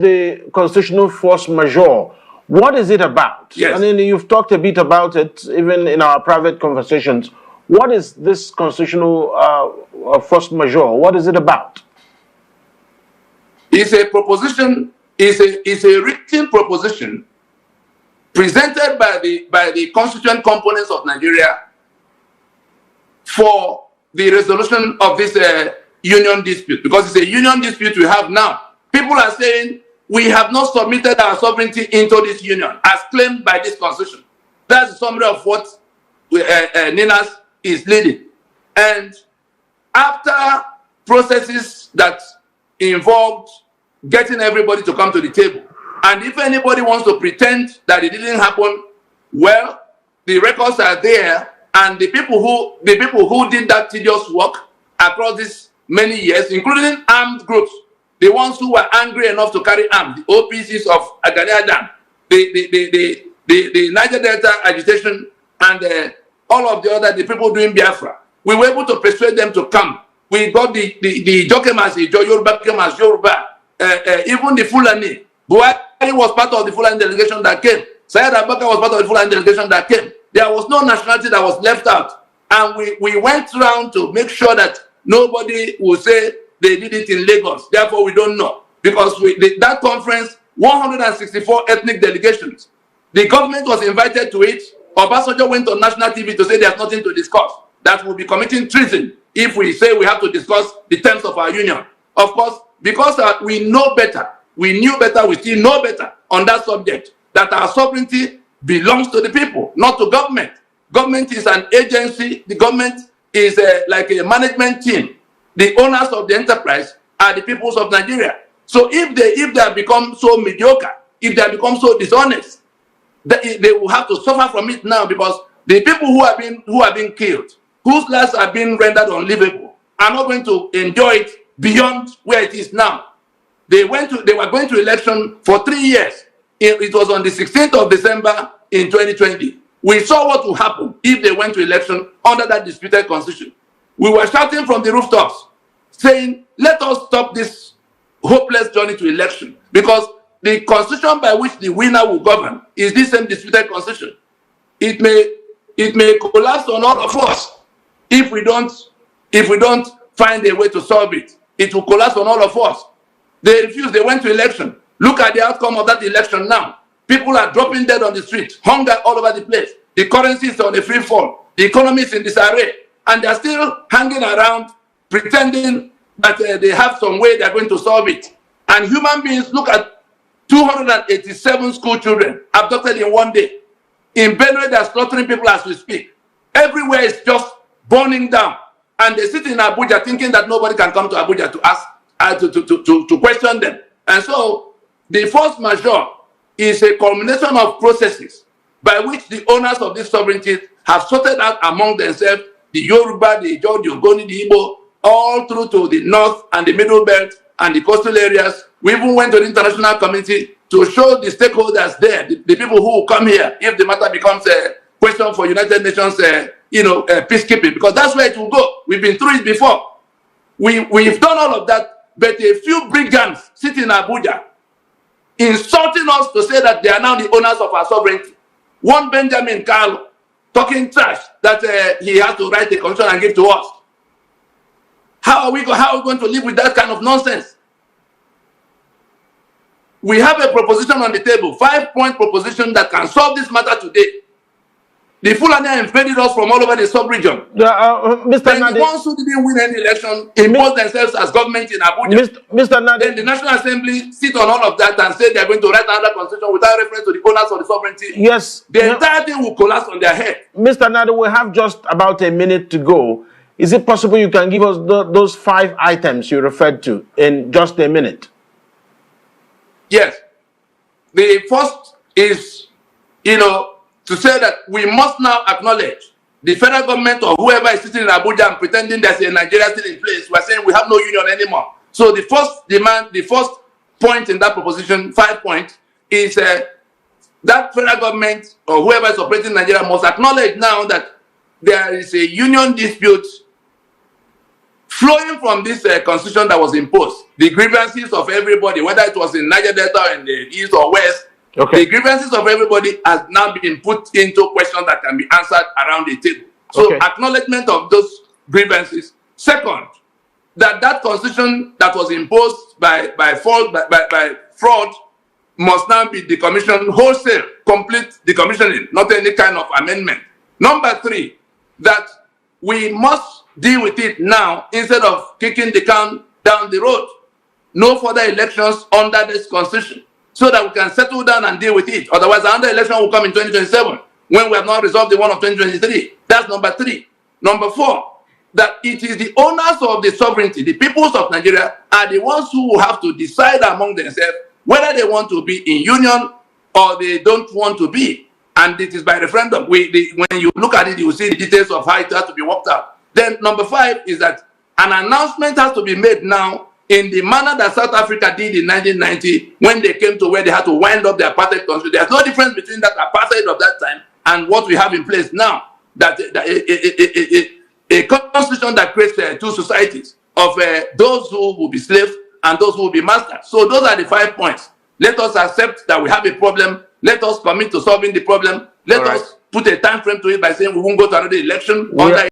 the constitutional force majeure. What is it about? Yes. I mean, you've talked a bit about it, even in our private conversations. What is this constitutional force majeure? What is it about? It's a proposition. It's a written proposition presented by the constituent components of Nigeria for the resolution of this union dispute, because it's a union dispute we have now. People are saying we have not submitted our sovereignty into this union as claimed by this constitution. That's the summary of what NINAS is leading. And after processes that involved getting everybody to come to the table, and if anybody wants to pretend that it didn't happen, well, the records are there, and the people who did that tedious work across these many years, including armed groups, the ones who were angry enough to carry arms, the OPCs of Agani, the Niger Delta agitation, and all of the people doing Biafra, we were able to persuade them to come. We got the Jokemasi, Yoruba Kemas, Yoruba, even the Fulani. Buhari was part of the Fulani delegation that came. Syed Abubakar was part of the Fulani delegation that came. There was no nationality that was left out. And we went around to make sure that nobody would say they did it in Lagos. Therefore, we don't know. Because that conference, 164 ethnic delegations, the government was invited to it. Obasanjo went on national TV to say there's nothing to discuss. That we'll be committing treason if we say we have to discuss the terms of our union. Of course, because we know better, we knew better, we still know better on that subject, that our sovereignty belongs to the people, not to government. Government is an agency. The government is like a management team. The owners of the enterprise are the peoples of Nigeria. So if they have become so mediocre, if they have become so dishonest, they will have to suffer from it now, because the people who are being killed, whose lives are being rendered unlivable, are not going to enjoy it beyond where it is now. They were going to election for 3 years. It was on the 16th of December in 2020. We saw what would happen if they went to election under that disputed constitution. We were shouting from the rooftops, saying, let us stop this hopeless journey to election, because the constitution by which the winner will govern is this same disputed constitution. It may collapse on all of us if we don't find a way to solve it. It will collapse on all of us. They refused. They went to election. Look at the outcome of that election now. People are dropping dead on the street, hunger all over the place. The currency is on a free fall. The economy is in disarray. And they're still hanging around, pretending that they have some way they're going to solve it. And human beings, look at 287 school children abducted in one day. In Benue, they're slaughtering people as we speak. Everywhere is just burning down. And they sit in Abuja thinking that nobody can come to Abuja to ask, to question them. And so the force majeure is a culmination of processes by which the owners of this sovereignty have sorted out among themselves the Yoruba, the Ijaw, the Ogoni, the Igbo, all through to the north and the middle belt and the coastal areas. We even went to the international community to show the stakeholders there, the people who will come here if the matter becomes a question for United Nations, peacekeeping, because that's where it will go. We've been through it before. We've done all of that, but a few brigands sitting in Abuja insulting us to say that they are now the owners of our sovereignty. One Benjamin Carlo talking trash that he has to write a constitution and give to us. How are we going to live with that kind of nonsense? We have a proposition on the table, 5-point proposition that can solve this matter today. The Fulani invaded us from all over the sub-region. Mr. Then the ones who didn't win any election imposed themselves as government in Abuja. Mr. Nadi. Then the National Assembly sit on all of that and say they are going to write another constitution without reference to the owners of the sovereignty. Yes. The entire thing will collapse on their head. Mr. Nadi, we have just about a minute to go. Is it possible you can give us those 5 items you referred to in just a minute? Yes. The first is, to say that we must now acknowledge the federal government or whoever is sitting in Abuja and pretending there's a Nigeria still in place. We're saying we have no union anymore. So the first demand, the first point in that proposition, 5 points, is that federal government or whoever is operating in Nigeria must acknowledge now that there is a union dispute flowing from this constitution that was imposed, the grievances of everybody, whether it was in Niger Delta or in the east or west, the grievances of everybody has now been put into question that can be answered around the table. So acknowledgement of those grievances. Second, that constitution that was imposed by fraud must now be decommissioned wholesale, complete decommissioning, not any kind of amendment. Number three, that we must deal with it now instead of kicking the can down the road. No further elections under this constitution, so that we can settle down and deal with it. Otherwise, another election will come in 2027 when we have not resolved the one of 2023. That's number three. Number four, that it is the owners of the sovereignty, the peoples of Nigeria, are the ones who will have to decide among themselves whether they want to be in union or they don't want to be. And it is by referendum. When you look at it, you will see the details of how it has to be worked out. Then number five is that an announcement has to be made now in the manner that South Africa did in 1990 when they came to where they had to wind up their apartheid constitution. There's no difference between that apartheid of that time and what we have in place now. That a constitution that creates two societies of those who will be slaves and those who will be masters. So those are the 5 points. Let us accept that we have a problem. Let us commit to solving the problem. Let us put a time frame to it by saying we won't go to another election.